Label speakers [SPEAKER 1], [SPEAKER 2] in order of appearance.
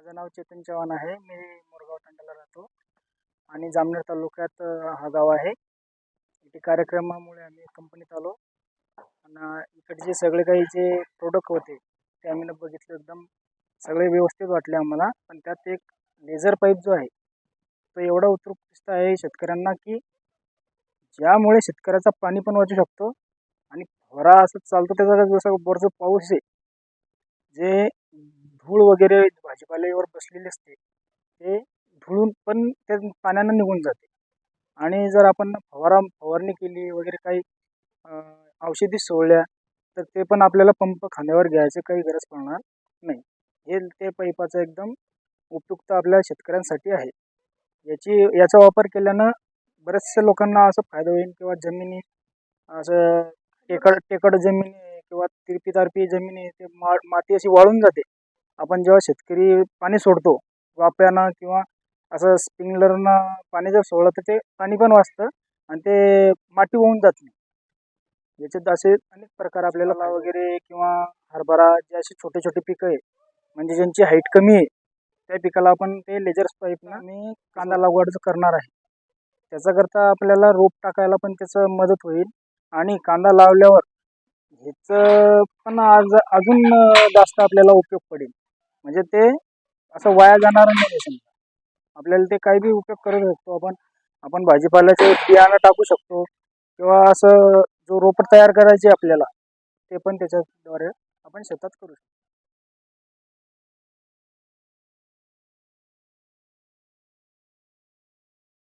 [SPEAKER 1] माझं नाव चेतन चव्हाण आहे. मी मोरगाव तांड्याला राहतो आणि जामनेर तालुक्यात हा गाव आहे. इथे कार्यक्रमामुळे आम्ही कंपनीत आलो आणि इकडचे सगळे काही जे प्रोडक्ट होते ते आम्ही बघितले. एकदम सगळे व्यवस्थित वाटले आम्हाला. पण त्यात एक लेझर पाईप जो आहे तो एवढा उत्कृष्ट आहे शेतकऱ्यांना, की ज्यामुळे शेतकऱ्याचा पाणी पण वाचू शकतो आणि फवारा असं चालतो त्याचा, जसं वरचं पाऊस आहे जे धूळ वगैरे भाजीपाल्यावर बसलेली असते ते धुळून पण त्या पाण्यानं निघून जाते. आणि जर आपण फवारणी केली वगैरे काही औषधी सोडल्या तर ते पण आपल्याला पंप खांद्यावर घ्यायची काही गरज पडणार नाही. हे ते पाईपाचं एकदम उपयुक्त आपल्या शेतकऱ्यांसाठी आहे. याचा वापर केल्यानं बऱ्याचशा लोकांना असं फायदा होईल, किंवा जमिनी असं टेकड जमीन आहे किंवा तिरपी तारपी जमीन आहे ते माती अशी वाळून जाते. आपण जेव्हा शेतकरी पाणी सोडतो वाफ्यानं किंवा असं स्प्रिंकलरनं पाणी जर सोडलं तर ते पाणी पण वाचतं आणि ते माती होऊन जात नाही. याच्यात असे अनेक प्रकार आपल्याला वगैरे किंवा हरभरा जे असे छोटे छोटे पिकं आहे म्हणजे ज्यांची हाईट कमी आहे त्या पिकाला आपण ते लेजर पाईपनं मी कांदा लागवड करणार आहे. त्याच्याकरता आपल्याला रोप टाकायला पण त्याचं मदत होईल आणि कांदा लावल्यावर ह्याचं पण अजून जास्त आपल्याला उपयोग पडेल. म्हणजे ते असं वाया जाणार नाही. समजा आपल्याला ते काही बी उपयोग करू शकतो. आपण भाजीपाल्याचे बियाणं टाकू शकतो किंवा असं जो रोपट तयार करायचे आपल्याला ते पण त्याच्याद्वारे आपण शेतात करू शकतो.